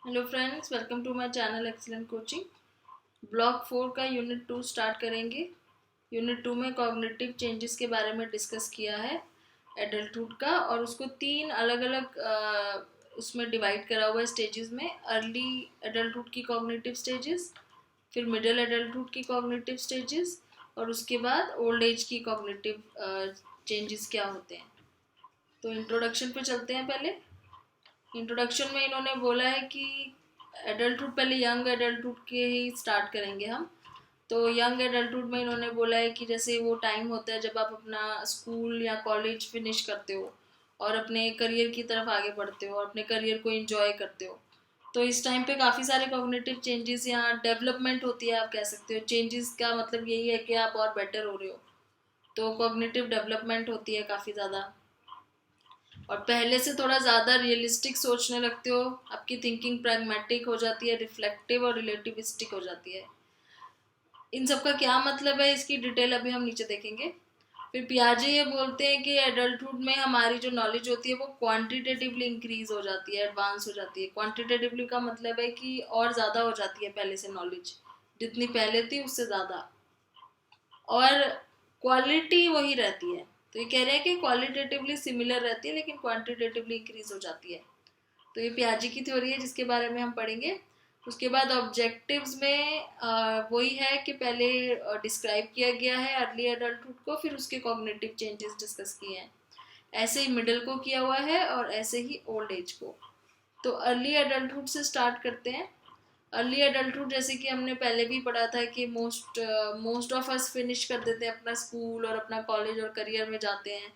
Hello friends, welcome to my channel excellent coaching. Block 4 का unit 2 start करेंगे। Unit 2 में cognitive changes के बारे में डिस्कस किया है एडल्टहुड का, और उसको तीन अलग अलग उसमें डिवाइड करा हुआ है स्टेजेस में। अर्ली एडल्टहुड की कॉग्निटिव स्टेजेस, फिर मिडिल एडल्टहुड की कॉग्निटिव स्टेजेस, और उसके बाद ओल्ड एज की कॉग्निटिव चेंजेस क्या होते हैं। तो इंट्रोडक्शन पे चलते हैं। पहले इंट्रोडक्शन में इन्होंने बोला है कि एडल्टहुड, पहले यंग एडल्टहुड के ही स्टार्ट करेंगे हम। तो यंग एडल्टहुड में इन्होंने बोला है कि जैसे वो टाइम होता है जब आप अपना स्कूल या कॉलेज फिनिश करते हो और अपने करियर की तरफ आगे बढ़ते हो और अपने करियर को एंजॉय करते हो। तो इस टाइम पे काफ़ी सारे कॉग्निटिव चेंजेस या डेवलपमेंट होती है, आप कह सकते हो। चेंजेस का मतलब यही है कि आप और बेटर हो रहे हो, तो कॉग्निटिव डेवलपमेंट होती है काफ़ी ज़्यादा। और पहले से थोड़ा ज़्यादा रियलिस्टिक सोचने लगते हो, आपकी थिंकिंग प्रैग्मेटिक हो जाती है, रिफ्लेक्टिव और रिलेटिविस्टिक हो जाती है। इन सब का क्या मतलब है, इसकी डिटेल अभी हम नीचे देखेंगे। फिर पियाजे ये बोलते हैं कि एडल्टहुड में हमारी जो नॉलेज होती है वो क्वांटिटेटिवली इंक्रीज हो जाती है, एडवांस हो जाती है। क्वांटिटेटिवली का मतलब है कि और ज़्यादा हो जाती है पहले से नॉलेज, जितनी पहले थी उससे ज़्यादा। और क्वालिटी वही रहती है। तो ये कह रहे हैं कि क्वालिटेटिवली सिमिलर रहती है लेकिन क्वांटिटेटिवली इंक्रीज हो जाती है। तो ये पियाजे की थ्योरी है जिसके बारे में हम पढ़ेंगे। उसके बाद ऑब्जेक्टिव्स में वही है कि पहले डिस्क्राइब किया गया है अर्ली एडल्टहुड को, फिर उसके कॉग्निटिव चेंजेस डिस्कस किए हैं। ऐसे ही मिडिल को किया हुआ है और ऐसे ही ओल्ड एज को। तो अर्ली एडल्टहुड से स्टार्ट करते हैं। अर्ली एडल्टहुड जैसे कि हमने पहले भी पढ़ा था कि मोस्ट ऑफ अस फिनिश कर देते हैं अपना स्कूल और अपना कॉलेज और करियर में जाते हैं।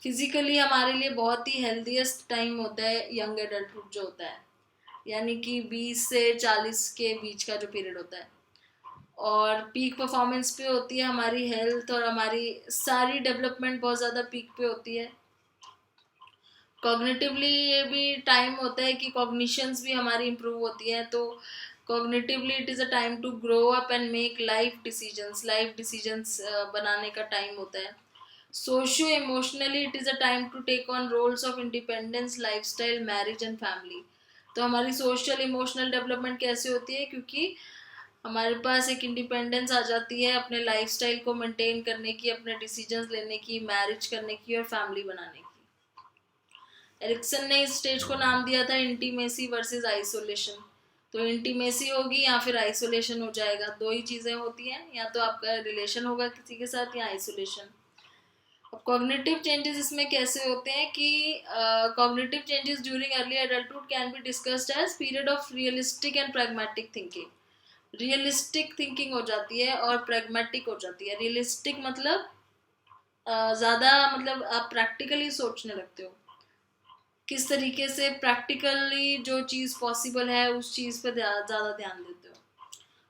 फिजिकली हमारे लिए बहुत ही हेल्दीएस्ट टाइम होता है यंग एडल्टहुड जो होता है, यानी कि 20 से 40 के बीच का जो पीरियड होता है। और पीक परफॉर्मेंस पे होती है हमारी हेल्थ, और हमारी सारी डेवलपमेंट बहुत ज़्यादा पीक पे होती है। कॉग्निटिवली ये भी टाइम होता है कि कॉग्निशंस भी हमारी इम्प्रूव होती हैं। तो cognitively it is a time to grow up and make life decisions बनाने का टाइम होता है। Socio emotionally it is a time to take on roles of independence, lifestyle, marriage and family. तो हमारी सोशल इमोशनल डेवलपमेंट कैसे होती है, क्योंकि हमारे पास एक इंडिपेंडेंस आ जाती है अपने लाइफस्टाइल को मेंटेन करने की, अपने डिसीजंस लेने की, मैरिज करने की और फैमिली बनाने की। एरिक्सन ने इस स्टेज को नाम दिया था इंटीमेसी वर्सेस आइसोलेशन। तो इंटीमेसी होगी या फिर आइसोलेशन हो जाएगा, दो ही चीज़ें होती हैं, या तो आपका रिलेशन होगा किसी के साथ या आइसोलेशन। अब कॉग्निटिव चेंजेस इसमें कैसे होते हैं कि cognitive changes during early adulthood can be discussed as period of realistic and pragmatic thinking. Realistic thinking हो जाती है और प्रैग्मेटिक हो जाती है। रियलिस्टिक मतलब ज़्यादा, मतलब आप प्रैक्टिकली सोचने लगते हो, किस तरीके से प्रैक्टिकली जो चीज़ पॉसिबल है उस चीज़ पर ज़्यादा ध्यान देते हो।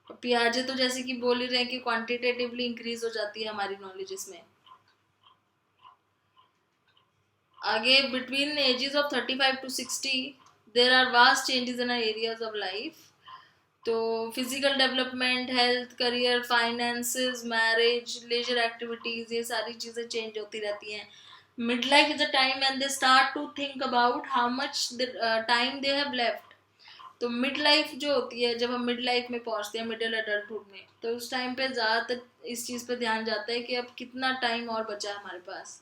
और पियाजे तो जैसे कि बोल ही रहे हैं कि क्वांटिटेटिवली इंक्रीज हो जाती है हमारी नॉलेज इसमें। आगे between ages of 35 to 60 there are vast changes in areas of life. तो physical development, health, career, finances, marriage, leisure activities, ये सारी चीज़ें चेंज होती रहती हैं। Mid life is a time and they start to think about how much time they have left. तो mid life जो होती है, जब हम मिड लाइफ में पहुंचते हैं, मिडिल एडल्टहुड में, तो उस टाइम पे ज़्यादातर इस चीज़ पे ध्यान जाता है कि अब कितना टाइम और बचा है हमारे पास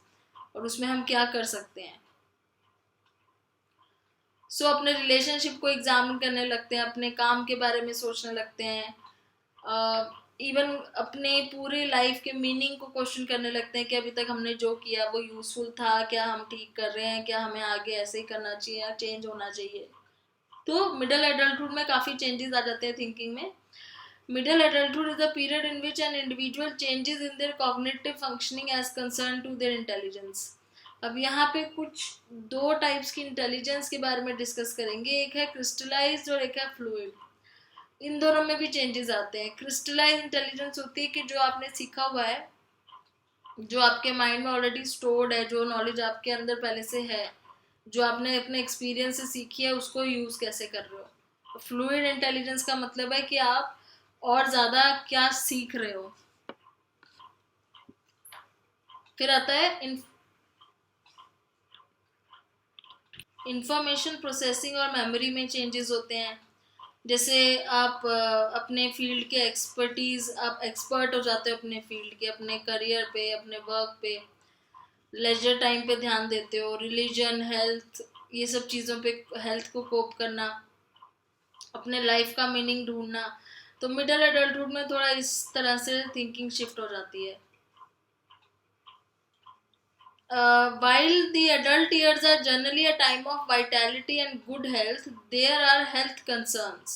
और उसमें हम क्या कर सकते हैं। सो अपने रिलेशनशिप को एग्जामिन करने लगते हैं, अपने काम के बारे में सोचने लगते हैं, इवन अपने पूरे लाइफ के मीनिंग को क्वेश्चन करने लगते हैं कि अभी तक हमने जो किया वो यूजफुल था क्या, हम ठीक कर रहे हैं क्या, हमें आगे ऐसे ही करना चाहिए या चेंज होना चाहिए। तो मिडिल एडल्टहुड में काफ़ी चेंजेस आ जाते हैं थिंकिंग में। Middle adulthood is the period in which an individual changes in their cognitive functioning as concern to their intelligence. अब यहाँ पे कुछ दो टाइप्स की इंटेलिजेंस के बारे में डिस्कस करेंगे, एक है क्रिस्टलाइज्ड और एक है फ्लूइड। इन दोनों में भी चेंजेस आते हैं। क्रिस्टलाइज इंटेलिजेंस होती है कि जो आपने सीखा हुआ है, जो आपके माइंड में ऑलरेडी स्टोर्ड है, जो नॉलेज आपके अंदर पहले से है, जो आपने अपने एक्सपीरियंस से सीखी है, उसको यूज कैसे कर रहे हो। फ्लूइड इंटेलिजेंस का मतलब है कि आप और ज्यादा क्या सीख रहे हो। फिर आता है इंफॉर्मेशन प्रोसेसिंग और मेमोरी में चेंजेस होते हैं। जैसे आप अपने फील्ड के एक्सपर्टीज, आप एक्सपर्ट हो जाते हो अपने फील्ड के, अपने करियर पे, अपने वर्क पे, लेजर टाइम पे ध्यान देते हो, रिलीजन, हेल्थ, ये सब चीज़ों पे, हेल्थ को कोप करना, अपने लाइफ का मीनिंग ढूंढना। तो मिडिल एडल्टहुड में थोड़ा इस तरह से थिंकिंग शिफ्ट हो जाती है। While the adult years are generally a time of vitality and good health, there are health concerns.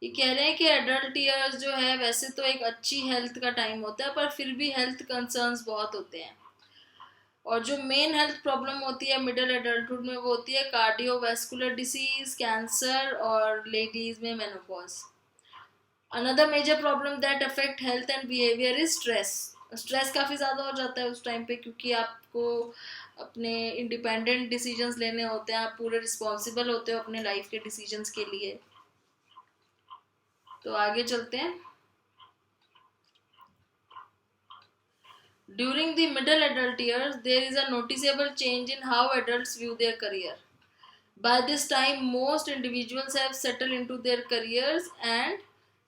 ये कह रहे हैं कि एडल्ट ईयर्स जो है वैसे तो एक अच्छी हेल्थ का टाइम होता है, पर फिर भी हेल्थ कंसर्न्स बहुत होते हैं। और जो मेन हेल्थ प्रॉब्लम होती है मिडिल एडल्टहुड में, वो होती है कार्डियोवैस्कुलर डिसीज, कैंसर, और लेडीज में menopause. Another major problem that affect health and behaviour is stress. Stress काफ़ी ज़्यादा हो जाता है उस टाइम पे, क्योंकि आपको अपने इंडिपेंडेंट डिसीजंस लेने होते हैं, आप पूरे रिस्पॉन्सिबल होते हो अपने लाइफ के डिसीजंस के लिए। तो आगे चलते हैं। During the middle adult years, there is a noticeable change in how adults view their career. By this time, most individuals have settled into their careers and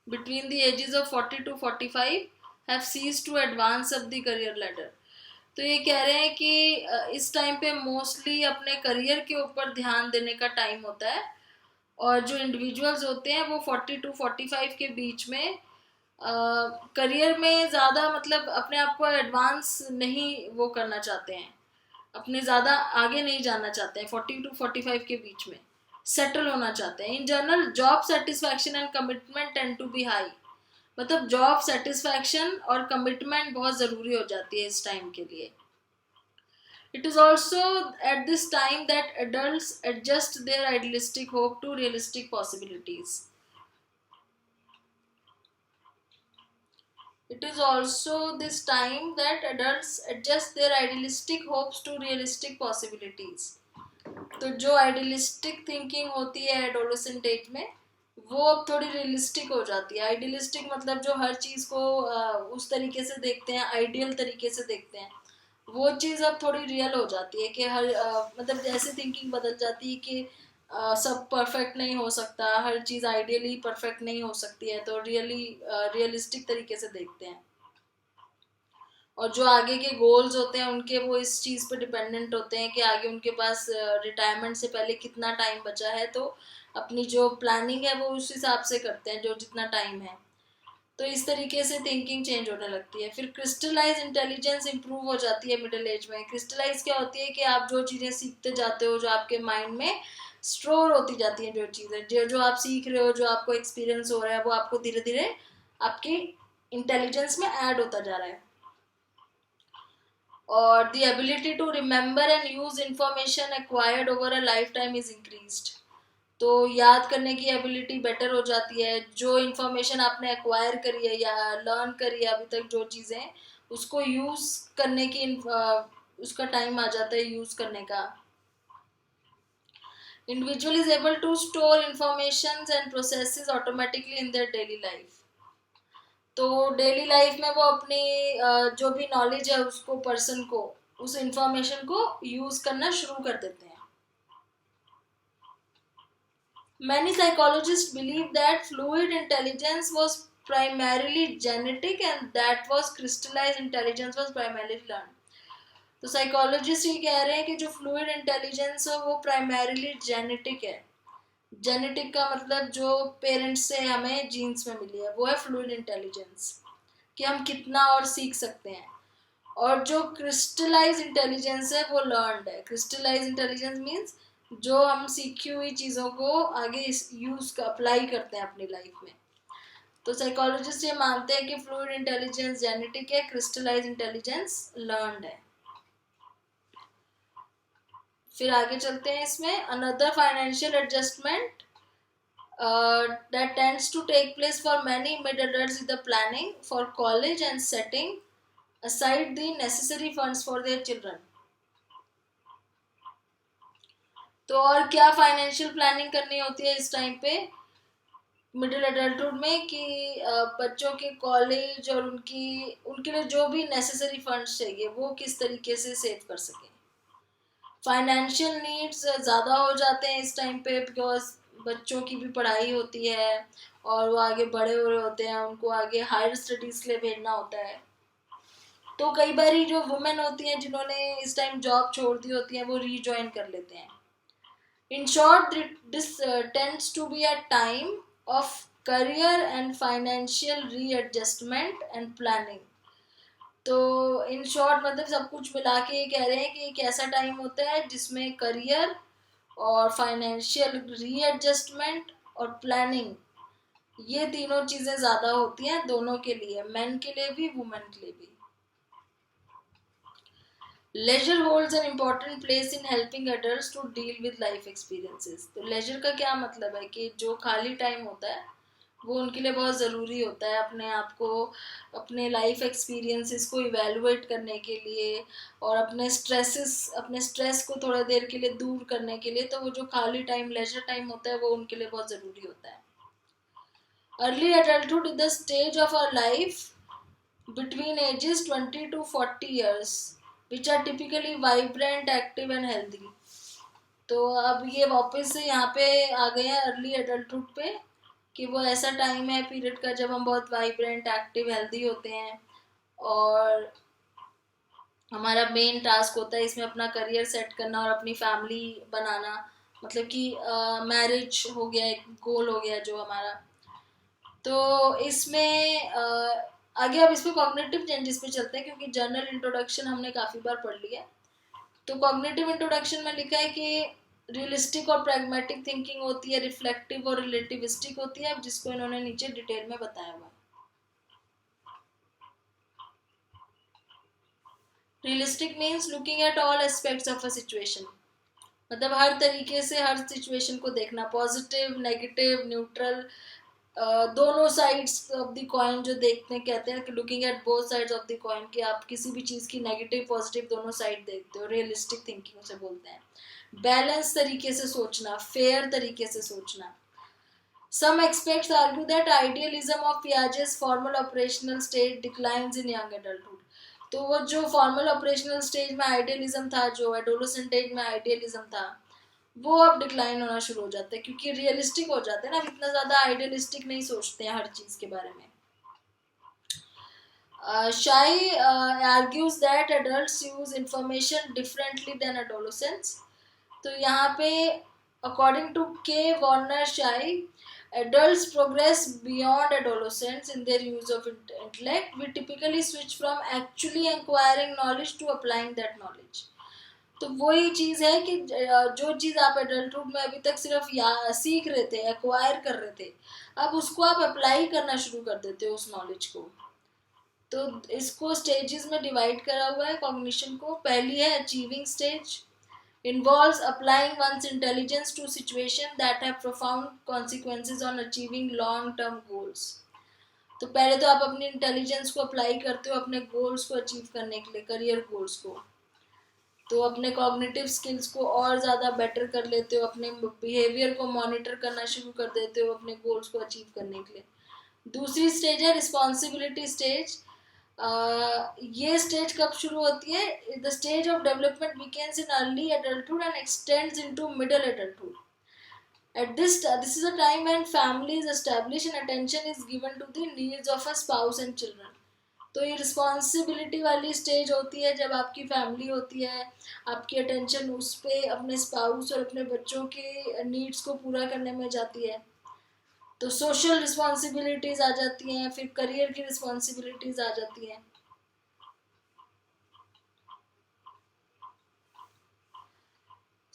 between the ages of 40 to 45 have ceased to advance up the career ladder. तो ये कह रहे हैं कि इस time पे mostly अपने career के ऊपर ध्यान देने का टाइम होता है, और जो इंडिविजुअल्स होते हैं वो 40 टू 45 के बीच में करियर में ज़्यादा मतलब अपने आप को एडवांस नहीं वो करना चाहते हैं, अपने ज़्यादा आगे नहीं जाना चाहते हैं, 40 टू 45 के बीच में सेटल होना चाहते हैं। In general job satisfaction and commitment tend to be high. मतलब जॉब सेटिस्फैक्शन और कमिटमेंट बहुत ज़रूरी हो जाती है इस टाइम के लिए। It is also at this time that adults adjust their idealistic hope to realistic possibilities. It is also this time that adults adjust their idealistic hopes to realistic possibilities. तो जो आइडियलिस्टिक थिंकिंग होती है adolescent as में, वो अब थोड़ी realistic हो जाती है। आइडियलिस्टिक मतलब जो हर चीज़ को उस तरीके से देखते हैं, आइडियल तरीके से देखते हैं, वो चीज़ अब थोड़ी रियल हो जाती है कि हर मतलब जैसे थिंकिंग बदल जाती है कि सब परफेक्ट नहीं हो सकता, हर चीज़ आइडियली परफेक्ट नहीं हो सकती है, तो रियलिस्टिक तरीके से देखते हैं। और जो आगे के गोल्स होते हैं उनके, वो इस चीज़ पर डिपेंडेंट होते हैं कि आगे उनके पास रिटायरमेंट से पहले कितना टाइम बचा है, तो अपनी जो प्लानिंग है वो उस हिसाब से करते हैं, जो जितना टाइम है। तो इस तरीके से थिंकिंग चेंज होने लगती है। फिर क्रिस्टलाइज इंटेलिजेंस इंप्रूव हो जाती है मिडिल एज में। क्रिस्टलाइज क्या होती है कि आप जो चीज़ें सीखते जाते हो, जो आपके माइंड में स्टोर होती जाती हैं, जो चीज़ें जो जो आप सीख रहे हो, जो आपको एक्सपीरियंस हो रहा है, वो आपको धीरे धीरे आपकी इंटेलिजेंस में ऐड होता जा रहा है। और the ability to remember and use information acquired over a life time is increased. तो याद करने की एबिलिटी बेटर हो जाती है। जो इन्फॉर्मेशन आपने एक्वायर करी है या लर्न करी है अभी तक, जो चीज़ें, उसको यूज़ करने की उसका टाइम आ जाता है यूज़ करने का। Individual is able to store information and processes automatically in their daily life. तो डेली लाइफ में वो अपनी जो भी नॉलेज है उसको, पर्सन को, उस इंफॉर्मेशन को यूज़ करना शुरू कर देते हैं। Many psychologists believe that fluid intelligence was primarily genetic and that was crystallized intelligence was primarily learned. तो साइकोलॉजिस्ट ये कह रहे हैं कि जो फ्लूइड इंटेलिजेंस है वो प्राइमरीली जेनेटिक है। जेनेटिक का मतलब जो पेरेंट्स से हमें जीन्स में मिली है, वो है फ्लूइड इंटेलिजेंस, कि हम कितना और सीख सकते हैं। और जो क्रिस्टलाइज इंटेलिजेंस है वो लर्नड है। क्रिस्टलाइज इंटेलिजेंस मीन्स जो हम सीखी हुई चीज़ों को आगे यूज अप्लाई करते हैं अपनी लाइफ में। तो साइकोलॉजिस्ट ये मानते हैं कि फ्लूइड इंटेलिजेंस जेनेटिक है, क्रिस्टलाइज इंटेलिजेंस लर्नड है। फिर आगे चलते हैं इसमें। Another financial adjustment that tends to take place for many mid adults is the planning for college and setting aside the necessary funds for their children. तो और क्या फाइनेंशियल प्लानिंग करनी होती है इस टाइम पे मिडिल एडल्टहुड में, कि बच्चों के कॉलेज और उनके लिए जो भी नेसेसरी फंड्स चाहिए वो किस तरीके से सेव कर सकें। फाइनेंशियल नीड्स ज़्यादा हो जाते हैं इस टाइम पे, बिकॉज बच्चों की भी पढ़ाई होती है और वो आगे बड़े हो रहे होते हैं, उनको आगे हायर स्टडीज़ के लिए भेजना होता है। तो कई बार जो वुमेन होती हैं जिन्होंने इस टाइम जॉब छोड़ दी होती है वो रीजॉइन कर लेते हैं। In short, this tends to be a time of career and financial readjustment and planning. तो इन शॉर्ट मतलब सब कुछ मिला के ये कह रहे हैं कि एक ऐसा टाइम होता है जिसमें करियर और फाइनेंशियल रीएडजस्टमेंट और प्लानिंग, ये तीनों चीज़ें ज़्यादा होती हैं दोनों के लिए, मेन के लिए भी वुमेन के लिए भी। Leisure holds an important place in helping adults to deal with life experiences. तो लेजर का क्या मतलब है कि जो खाली टाइम होता है वो उनके लिए बहुत ज़रूरी होता है अपने आप को, अपने लाइफ एक्सपीरियंसेस को इवेलुएट करने के लिए और अपने स्ट्रेस को थोड़ा देर के लिए दूर करने के लिए। तो वो जो खाली टाइम लेजर टाइम होता है वो उनके लिए बहुत ज़रूरी होता है। Early adulthood is the stage of our life between ages 20 to 40 years which are typically vibrant, active and healthy। तो अब ये वापस से यहाँ पे आ गए हैं अर्ली एडल्टहुड पे कि वो ऐसा टाइम है पीरियड का जब हम बहुत वाइब्रेंट, एक्टिव, हेल्दी होते हैं और हमारा मेन टास्क होता है इसमें अपना करियर सेट करना और अपनी फैमिली बनाना, मतलब कि मैरिज हो गया, एक गोल हो गया जो हमारा। तो इसमें आगे अब इसमें कॉग्निटिव चेंजेस पे चलते हैं क्योंकि जनरल इंट्रोडक्शन हमने काफ़ी बार पढ़ लिया है। तो कॉग्निटिव इंट्रोडक्शन में लिखा है कि रियलिस्टिक और प्रैग्मेटिक थिंकिंग होती है, रिफ्लेक्टिव और रिलेटिविस्टिक होती है, जिसको इन्होंने नीचे डिटेल में बताया हुआ है। Realistic means looking at all aspects of a situation, मतलब हर तरीके से हर सिचुएशन को देखना, पॉजिटिव, नेगेटिव, न्यूट्रल, दोनों साइड्स ऑफ द कॉइन जो देखते हैं, कहते हैं कि looking at both sides of the coin, कि आप किसी भी चीज़ की नेगेटिव पॉजिटिव दोनों साइड देखते हो, रियलिस्टिक थिंकिंग उसे बोलते हैं। बैलेंस तरीके से सोचना, फेयर तरीके से सोचना। Some experts argue that idealism of Piaget's formal operational state declines in young adulthood। तो वो जो फॉर्मल ऑपरेशनल स्टेज में आइडियलिज्म था, जो एडोलेसेंट एज में आइडियलिज्म था, वो अब डिक्लाइन होना शुरू हो जाता है क्योंकि रियलिस्टिक हो जाते हैं ना, इतना ज़्यादा आइडियलिस्टिक नहीं सोचते हैं हर चीज़ के बारे में। Shai argues that adults use information differently than adolescents। तो यहाँ पे according to K. Warner Shai, adults progress beyond adolescents in their use of intellect। We typically switch from actually acquiring knowledge to applying that knowledge। तो वही चीज़ है कि जो चीज़ आप adulthood में अभी तक सिर्फ सीख रहे थे, एक्वायर कर रहे थे, अब उसको आप अप्लाई करना शुरू कर देते हो उस नॉलेज को। तो इसको स्टेजेस में डिवाइड करा हुआ है कॉग्निशन को। पहली है achieving stage, involves applying one's intelligence to situations that have profound consequences on achieving long term goals। तो पहले तो आप अपनी इंटेलिजेंस को अप्लाई करते हो अपने गोल्स को अचीव करने के लिए, करियर गोल्स को, तो अपने कॉग्निटिव स्किल्स को और ज़्यादा बेटर कर लेते हो, अपने बिहेवियर को मॉनिटर करना शुरू कर देते हो अपने गोल्स को अचीव करने के लिए। दूसरी स्टेज है रिस्पॉन्सिबिलिटी स्टेज। ये स्टेज कब शुरू होती है? The stage of development begins in early adulthood and x tends into middle adulthood. At this is a time when family is established and attention is given to the needs of a spouse and children। तो ये responsibility वाली stage होती है जब आपकी family होती है, आपकी अटेंशन उस पर अपने स्पाउस और अपने बच्चों के नीड्स को पूरा करने में जाती है। तो सोशल रिस्पॉन्सिबिलिटीज़ आ जाती हैं, फिर करियर की रिस्पॉन्सिबिलिटीज़ आ जाती हैं।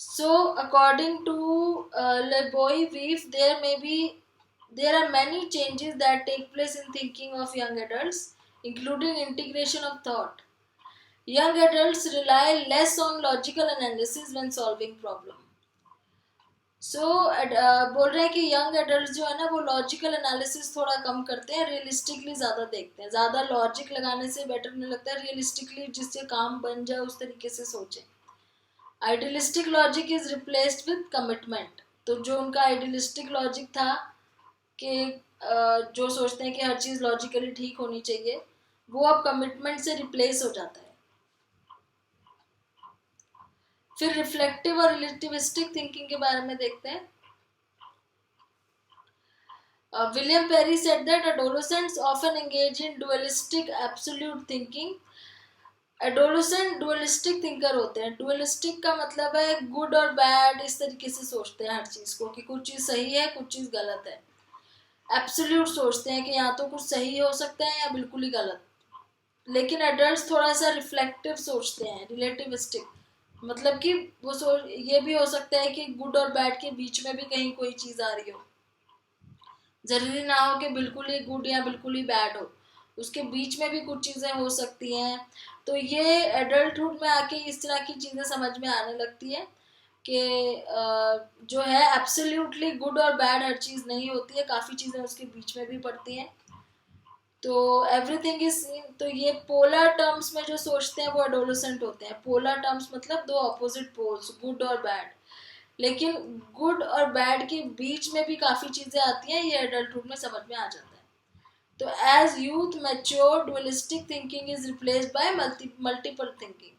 So according to Leboeuf, there are many changes that take place in thinking of young adults, including integration of thought। Young adults rely less on logical analysis when solving problem। बोल रहे हैं कि young adult जो है ना वो logical analysis थोड़ा कम करते हैं, रियलिस्टिकली ज़्यादा देखते हैं। ज़्यादा लॉजिक लगाने से बेटर नहीं लगता है, रियलिस्टिकली जिससे काम बन जाए उस तरीके से सोचें। Idealistic logic is replaced with commitment. तो जो उनका आइडियलिस्टिक लॉजिक था कि जो सोचते हैं कि हर चीज़ लॉजिकली ठीक होनी चाहिए, वो अब कमिटमेंट से रिप्लेस हो जाता है। फिर रिफ्लेक्टिव और रिलेटिविस्टिक थिंकिंग के बारे में देखते हैं। William Perry said that adolescents often engage in dualistic absolute thinking. Adolescent dualistic thinker होते हैं. डुअलिस्टिक का मतलब है गुड और बैड, इस तरीके से सोचते हैं हर चीज को कि कुछ चीज सही है कुछ चीज गलत है. एब्सोल्यूट सोचते हैं कि या तो कुछ सही हो सकता है या बिल्कुल ही गलत. लेकिन एडल्ट्स थोड़ा सा रिफ्लेक्टिव सोचते हैं, रिलेटिविस्टिक. मतलब कि वो ये भी हो सकता है कि गुड और बैड के बीच में भी कहीं कोई चीज आ रही हो. जरूरी ना हो कि बिल्कुल ही गुड या बिल्कुल ही बैड हो, उसके बीच में भी कुछ चीजें हो सकती हैं. तो ये एडल्टहुड में आके इस तरह की चीजें समझ में आने लगती है कि जो है एब्सोल्युटली गुड और बैड हर चीज नहीं होती है, काफी चीजें उसके बीच में भी पड़ती हैं. तो एवरीथिंग इज, तो ये पोलर टर्म्स में जो सोचते हैं वो एडोलेसेंट होते हैं. पोलर टर्म्स मतलब दो ऑपोजिट पोल्स, गुड और बैड. लेकिन गुड और बैड के बीच में भी काफी चीजें आती हैं, ये एडल्टहुड में समझ में आ जाता है. तो as youth mature dualistic thinking is replaced by multiple thinking.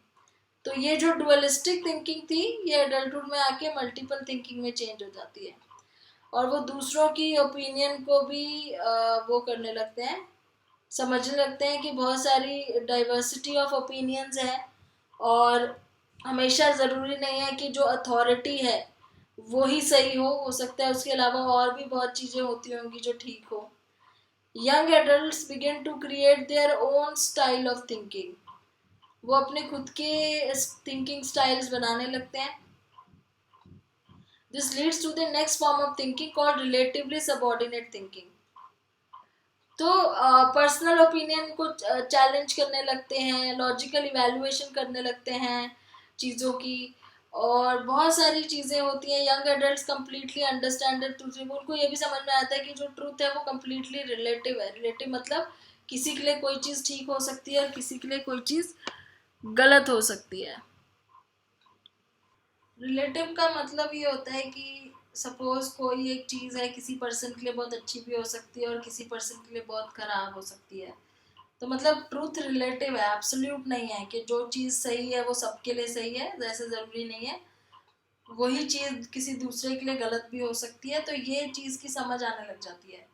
तो ये जो डुअलिस्टिक थिंकिंग थी ये एडल्टहुड में आके मल्टीपल थिंकिंग में चेंज हो जाती है. और वो दूसरों की ओपिनियन को भी वो करने लगते हैं, समझने लगते हैं कि बहुत सारी डाइवर्सिटी ऑफ ओपिनियंस है और हमेशा ज़रूरी नहीं है कि जो अथॉरिटी है वो ही सही हो सकता है उसके अलावा और भी बहुत चीज़ें होती होंगी जो ठीक हो. Young adults begin to create their own style of thinking. वो अपने खुद के थिंकिंग स्टाइल्स बनाने लगते हैं. This leads to the next form of thinking called relatively subordinate thinking. तो पर्सनल ओपिनियन को चैलेंज करने लगते हैं, लॉजिकल इवैल्यूएशन करने लगते हैं चीज़ों की, और बहुत सारी चीज़ें होती हैं. Young adults completely understand the truth. उनको ये भी समझ में आता है कि जो ट्रूथ है वो कम्प्लीटली रिलेटिव है. रिलेटिव मतलब किसी के लिए कोई चीज़ ठीक हो सकती है और किसी के लिए कोई चीज़ गलत हो सकती है. रिलेटिव का मतलब ये होता है कि सपोज कोई एक चीज़ है किसी पर्सन के लिए बहुत अच्छी भी हो सकती है और किसी पर्सन के लिए बहुत खराब हो सकती है. तो मतलब ट्रूथ रिलेटिव है, एब्सोल्यूट नहीं है कि जो चीज़ सही है वो सबके लिए सही है, जैसे ज़रूरी नहीं है. वही चीज़ किसी दूसरे के लिए गलत भी हो सकती है. तो ये चीज़ की समझ आने लग जाती है.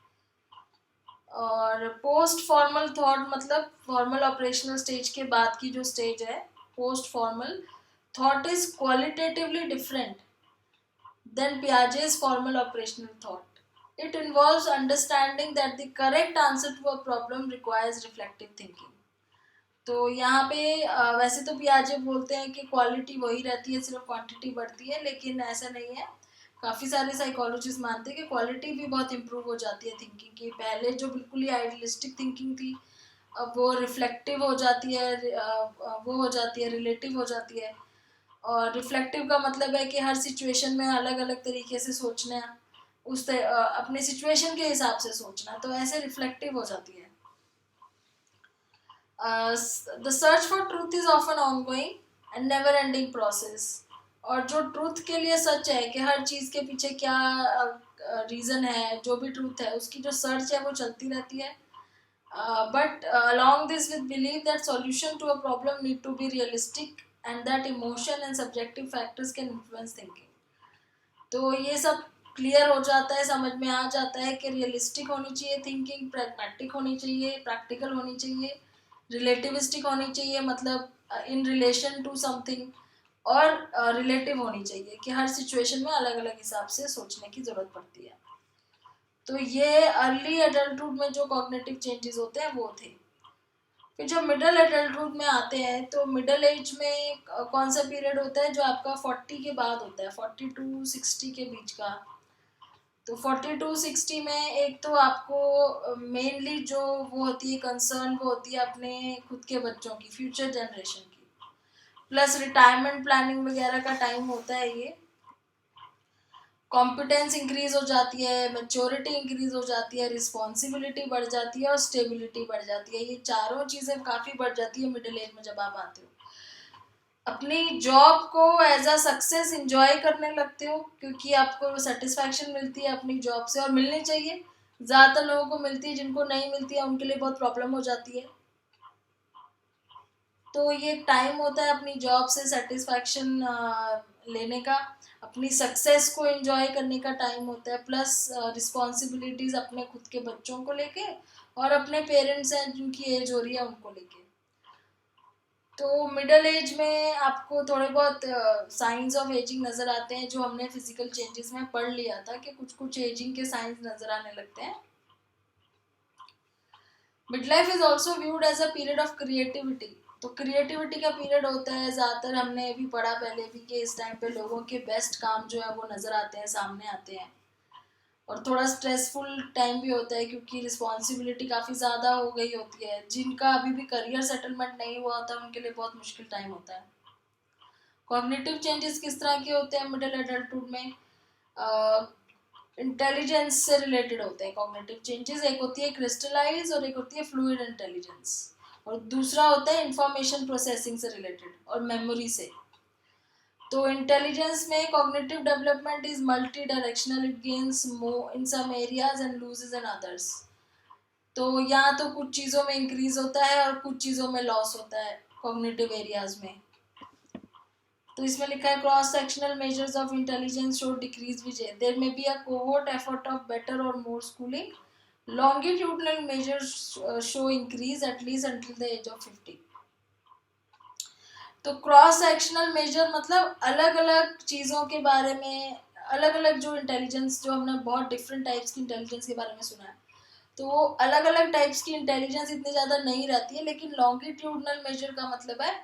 और पोस्ट फॉर्मल थॉट मतलब फॉर्मल ऑपरेशनल स्टेज के बाद की जो स्टेज है, post formal thought is qualitatively different than Piaget's formal operational thought. It involves understanding that the correct answer to a problem requires reflective thinking. तो यहाँ पे वैसे तो पियाजे बोलते हैं कि क्वालिटी वही रहती है, सिर्फ क्वांटिटी बढ़ती है, लेकिन ऐसा नहीं है. काफ़ी सारे साइकोलॉजिस्ट मानते हैं कि क्वालिटी भी बहुत इम्प्रूव हो जाती है थिंकिंग की. पहले जो बिल्कुल ही आइडियलिस्टिक थिंकिंग थी अब वो रिफ्लेक्टिव हो जाती है, वो हो जाती है, रिलेटिव हो जाती है. और रिफ्लेक्टिव का मतलब है कि हर सिचुएशन में अलग अलग तरीके से सोचना, अपने सिचुएशन के हिसाब से सोचना, तो ऐसे रिफ्लेक्टिव हो जाती है. The search for truth is often ongoing and never ending process. और जो ट्रूथ के लिए सच है कि हर चीज़ के पीछे क्या रीज़न है, जो भी ट्रूथ है उसकी जो सर्च है वो चलती रहती है. But along this with belief that solution to a problem need to be realistic and that emotion and subjective factors can influence thinking. तो ये सब क्लियर हो जाता है, समझ में आ जाता है कि रियलिस्टिक होनी चाहिए थिंकिंग, प्रैग्मेटिक होनी चाहिए, प्रैक्टिकल होनी चाहिए, रिलेटिविस्टिक होनी चाहिए मतलब इन रिलेशन टू समथिंग, और रिलेटिव होनी चाहिए कि हर सिचुएशन में अलग अलग हिसाब से सोचने की ज़रूरत पड़ती है. तो ये अर्ली एडल्टहुड में जो कॉग्निटिव चेंजेस होते हैं वो थे. फिर जब मिडिल एडल्टहुड में आते हैं तो मिडिल एज में कौन सा पीरियड होता है जो आपका 40 के बाद होता है, 40 to 60 के बीच का. तो 40 to 60 में एक तो आपको मेनली जो वो होती है कंसर्न, वो होती है अपने खुद के बच्चों की, फ्यूचर जनरेशन की, प्लस रिटायरमेंट प्लानिंग वगैरह का टाइम होता है ये. कॉम्पिटेंस इंक्रीज हो जाती है, मैच्योरिटी इंक्रीज हो जाती है, रिस्पॉन्सिबिलिटी बढ़ जाती है और स्टेबिलिटी बढ़ जाती है. ये चारों चीज़ें काफ़ी बढ़ जाती है मिडिल एज में जब आप आते हो. अपनी जॉब को एज अ सक्सेस इंजॉय करने लगते हो क्योंकि आपको सेटिस्फैक्शन मिलती है अपनी जॉब से, और मिलनी चाहिए. ज़्यादातर लोगों को मिलती है, जिनको नहीं मिलती है उनके लिए बहुत प्रॉब्लम हो जाती है. तो ये टाइम होता है अपनी जॉब से सेटिस्फैक्शन लेने का, अपनी सक्सेस को एंजॉय करने का टाइम होता है, प्लस रिस्पॉन्सिबिलिटीज अपने खुद के बच्चों को लेके और अपने पेरेंट्स हैं जिनकी एज हो रही है उनको लेके। तो मिडल एज में आपको थोड़े बहुत साइंस ऑफ एजिंग नज़र आते हैं, जो हमने फिजिकल चेंजेस में पढ़ लिया था कि कुछ कुछ एजिंग के साइंस नज़र आने लगते हैं। Mid life is also viewed as a period of creativity. तो क्रिएटिविटी का पीरियड होता है, ज़्यादातर हमने भी पढ़ा पहले भी कि इस टाइम पे लोगों के बेस्ट काम जो है वो नज़र आते हैं, सामने आते हैं। और थोड़ा स्ट्रेसफुल टाइम भी होता है क्योंकि रिस्पॉन्सिबिलिटी काफ़ी ज़्यादा हो गई होती है। जिनका अभी भी करियर सेटलमेंट नहीं हुआ होता उनके लिए बहुत मुश्किल टाइम होता है। कॉग्निटिव चेंजेस किस तरह के होते हैं मिडिल एडल्टहुड में? इंटेलिजेंस से रिलेटेड होते हैं कॉग्निटिव चेंजेस। एक होती है क्रिस्टलाइज और एक होती है फ्लूइड इंटेलिजेंस, और दूसरा होता है इंफॉर्मेशन प्रोसेसिंग से रिलेटेड और मेमोरी से। तो इंटेलिजेंस में cognitive development is multi directional, it gains more in some areas and loses in others. तो यहाँ तो कुछ चीज़ों में इंक्रीज होता है और कुछ चीज़ों में लॉस होता है कॉग्निटिव एरियाज में। तो इसमें लिखा है cross sectional measures of intelligence show decrease which there may be a cohort effort of better or more schooling, longitudinal measures show increase at least until the age of 50। तो cross sectional major मतलब अलग अलग चीज़ों के बारे में, अलग अलग जो इंटेलिजेंस, जो हमने बहुत डिफरेंट टाइप्स की इंटेलिजेंस के बारे में सुना है, तो वो अलग अलग टाइप्स की इंटेलिजेंस इतनी ज़्यादा नहीं रहती है। लेकिन लॉन्गिट्यूडनल मेजर का मतलब है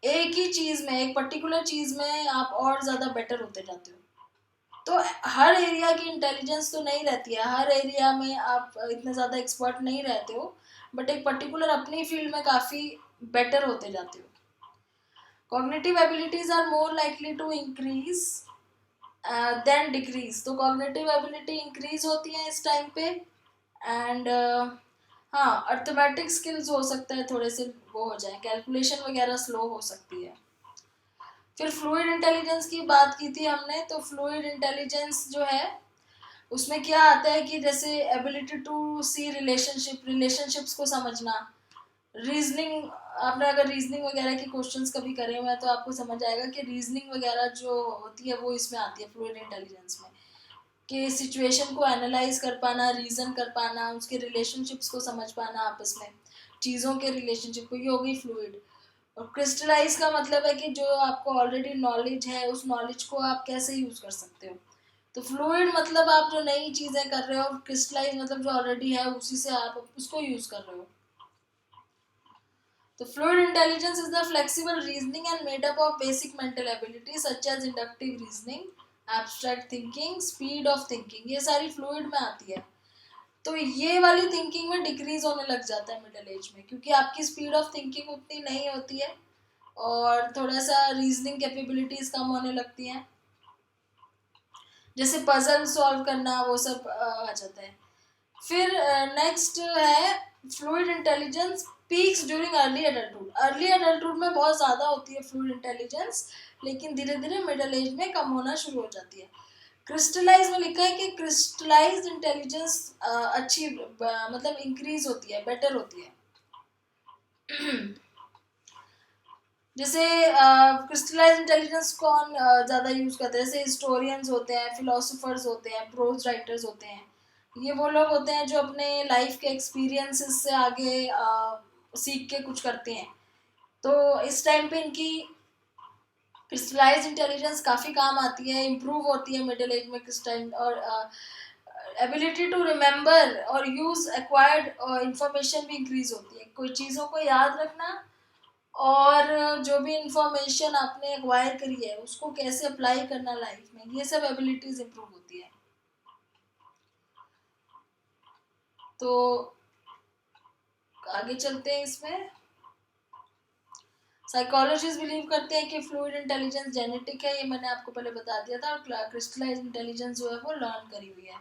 एक ही चीज़ में, एक पर्टिकुलर चीज़ में आप और ज़्यादा बेटर होते जाते हो। तो हर एरिया की इंटेलिजेंस तो नहीं रहती है, हर एरिया में आप इतने ज़्यादा एक्सपर्ट नहीं रहते हो, बट एक पर्टिकुलर अपनी फील्ड में काफ़ी बेटर होते जाते हो। Cognitive abilities are more likely to increase than decrease. तो कॉग्निटिव एबिलिटी इंक्रीज होती है इस टाइम पे। एंड हाँ, अर्थमेटिक स्किल्स हो सकता है थोड़े से वो हो जाए, कैलकुलेशन वगैरह स्लो हो सकती है। फिर फ्लूइड इंटेलिजेंस की बात की थी हमने, तो फ्लूइड इंटेलिजेंस जो है उसमें क्या आता है कि जैसे एबिलिटी टू सी रिलेशनशिप्स को समझना, रीजनिंग। आपने अगर रीजनिंग वगैरह के क्वेश्चंस कभी करे हुए हैं तो आपको समझ आएगा कि रीजनिंग वगैरह जो होती है वो इसमें आती है फ्लूइड इंटेलिजेंस में, कि सिचुएशन को एनालाइज कर पाना, रीजन कर पाना, उसके रिलेशनशिप्स को समझ पाना आपस में, चीज़ों के रिलेशनशिप को, ये हो गई फ्लूइड। और क्रिस्टलाइज का मतलब है कि जो आपको ऑलरेडी नॉलेज है उस नॉलेज को आप कैसे यूज कर सकते हो। तो फ्लूइड मतलब आप जो नई चीजें कर रहे हो, क्रिस्टलाइज मतलब जो ऑलरेडी है उसी से आप उसको यूज कर रहे हो। तो fluid intelligence is the flexible reasoning and made up of basic mental ability such as inductive reasoning, abstract thinking, speed of thinking, ये सारी फ्लूइड में आती है। तो ये वाली थिंकिंग में डिक्रीज होने लग जाता है मिडिल एज में, क्योंकि आपकी स्पीड ऑफ थिंकिंग उतनी नहीं होती है और थोड़ा सा रीजनिंग कैपेबिलिटीज कम होने लगती हैं, जैसे पजल सॉल्व करना वो सब आ जाता है। फिर नेक्स्ट है fluid intelligence peaks during early adulthood. Early adulthood में बहुत ज़्यादा होती है फ्लूइड इंटेलिजेंस, लेकिन धीरे धीरे मिडिल एज में कम होना शुरू हो जाती है। क्रिस्टलाइज में लिखा है कि क्रिस्टलाइज इंटेलिजेंस अच्छी मतलब इंक्रीज होती है, बेटर होती है। जैसे क्रिस्टलाइज इंटेलिजेंस कौन ज़्यादा यूज़ करते हैं? जैसे हिस्टोरियंस होते हैं, फिलोसोफर्स होते हैं, प्रोज राइटर्स होते हैं, ये वो लोग होते हैं जो अपने लाइफ के एक्सपीरियंसेस से आगे सीख के कुछ करते हैं। तो इस टाइम पे इनकी क्रिस्टलाइज इंटेलिजेंस काफ़ी काम आती है, इम्प्रूव होती है मिडिल एज में क्रिस्टल, और एबिलिटी टू रिमेंबर और यूज़ एक्वायर्ड इंफॉर्मेशन भी इंक्रीज होती है, कोई चीज़ों को याद रखना और जो भी इंफॉर्मेशन आपने एक्वायर करी है उसको कैसे अप्लाई करना लाइफ में, ये सब एबिलिटीज इंप्रूव होती है। तो आगे चलते हैं इसमें। साइकोलॉजिस्ट बिलीव करते हैं कि फ्लूइड इंटेलिजेंस जेनेटिक है, ये मैंने आपको पहले बता दिया था, और क्रिस्टलाइज इंटेलिजेंस जो है वो लर्न करी हुई है।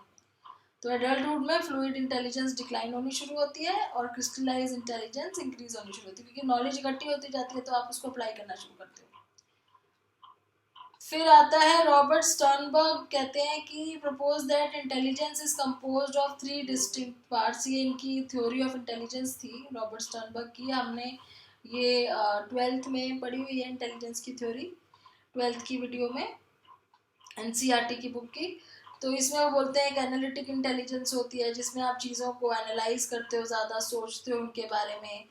तो एडल्टहुड में फ्लूइड इंटेलिजेंस डिक्लाइन होनी शुरू होती है और क्रिस्टलाइज इंटेलिजेंस इंक्रीज होनी शुरू होती है, क्योंकि नॉलेज इकट्ठी होती जाती है तो आप उसको अप्लाई करना शुरू करते हो। फिर आता है रॉबर्ट स्टर्नबर्ग, कहते हैं कि propose that intelligence is composed of 3 distinct parts. ये इनकी थ्योरी ऑफ इंटेलिजेंस थी रॉबर्ट स्टर्नबर्ग की, हमने ये 12th में पढ़ी हुई है इंटेलिजेंस की थ्योरी। 12th की वीडियो में, एनसीईआरटी की बुक की। तो इसमें वो बोलते हैं एक एनालिटिक इंटेलिजेंस होती है जिसमें आप चीज़ों को एनालाइज करते हो, ज़्यादा सोचते हो उनके बारे में।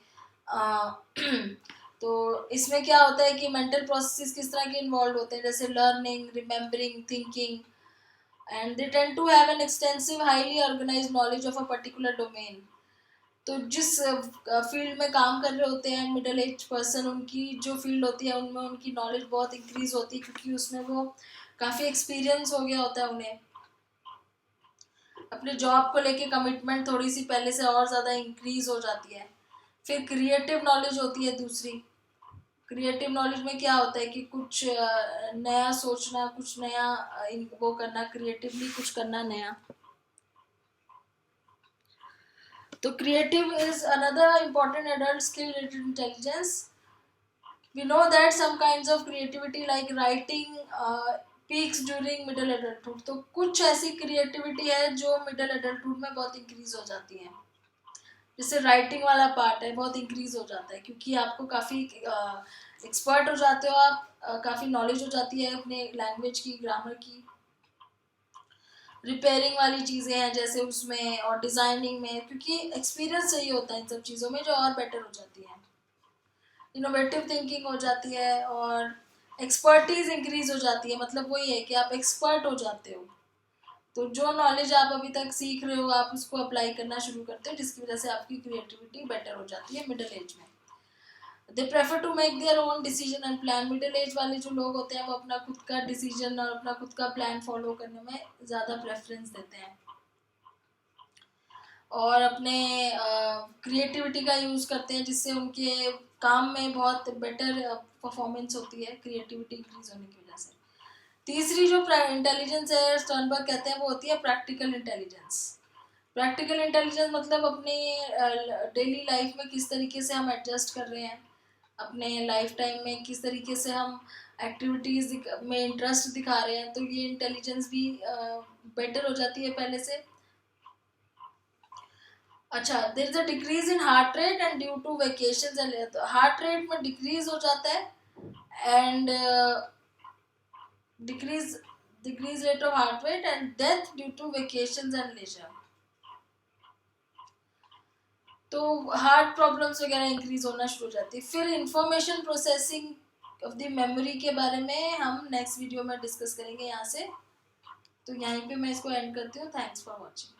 तो इसमें क्या होता है कि मेंटल प्रोसेसेस किस तरह के इन्वॉल्व होते हैं, जैसे learning, remembering, thinking, and they tend to have an extensive highly organised knowledge of a particular domain. तो जिस फील्ड में काम कर रहे होते हैं मिडिल एज पर्सन, उनकी जो फील्ड होती है उनमें उनकी नॉलेज बहुत इंक्रीज होती है, क्योंकि उसमें वो काफ़ी एक्सपीरियंस हो गया होता है उन्हें। अपने जॉब को लेके कमिटमेंट थोड़ी सी पहले से और ज़्यादा इंक्रीज हो जाती है। फिर क्रिएटिव नॉलेज होती है दूसरी। क्रिएटिव नॉलेज में क्या होता है कि कुछ नया सोचना, कुछ नया वो करना, क्रिएटिवली कुछ करना नया। तो creative is another important adult skill related to intelligence. We know that some kinds of creativity like writing peaks during middle adulthood. तो कुछ ऐसी creativity है जो middle adulthood में बहुत increase हो जाती है। जैसे राइटिंग वाला पार्ट है बहुत इंक्रीज हो जाता है, क्योंकि आपको काफ़ी एक्सपर्ट हो जाते हो आप, काफ़ी नॉलेज हो जाती है अपने लैंग्वेज की, ग्रामर की। रिपेयरिंग वाली चीज़ें हैं जैसे उसमें, और डिज़ाइनिंग में, क्योंकि एक्सपीरियंस चाहिए होता है इन सब चीज़ों में जो और बेटर हो जाती है। इनोवेटिव थिंकिंग हो जाती है और एक्सपर्टीज इंक्रीज हो जाती है। मतलब वही है कि आप एक्सपर्ट हो जाते हो। तो जो नॉलेज आप अभी तक सीख रहे हो आप उसको अप्लाई करना शुरू करते हो, जिसकी वजह से आपकी क्रिएटिविटी बेटर हो जाती है मिडिल एज में। They prefer to make their own decision and plan. Middle age वाले जो लोग होते हैं वो अपना खुद का डिसीजन और अपना खुद का प्लान फॉलो करने में ज़्यादा प्रेफरेंस देते हैं और अपने क्रिएटिविटी का यूज़ करते हैं, जिससे उनके काम में बहुत बेटर परफॉर्मेंस होती है क्रिएटिविटी इंक्रीज होने की वजह से। तीसरी जो इंटेलिजेंस है स्टर्नबर्ग कहते हैं वो होती है प्रैक्टिकल इंटेलिजेंस। प्रैक्टिकल इंटेलिजेंस मतलब अपने डेली लाइफ में किस तरीके से हम एडजस्ट कर रहे हैं, अपने लाइफ टाइम में किस तरीके से हम एक्टिविटीज़ में इंटरेस्ट दिखा रहे हैं, तो ये इंटेलिजेंस भी बेटर हो जाती है पहले से। अच्छा, there is a decrease in heart rate and due to vacations and, heart rate में डिक्रीज हो जाता है and decrease rate of heart rate and death due to vacations and leisure. तो हार्ट प्रॉब्लम्स वगैरह इंक्रीज होना शुरू हो जाती है। फिर information processing of the memory के बारे में हम नेक्स्ट वीडियो में डिस्कस करेंगे यहाँ से। तो यहीं पे मैं इसको एंड करती हूँ। Thanks for watching.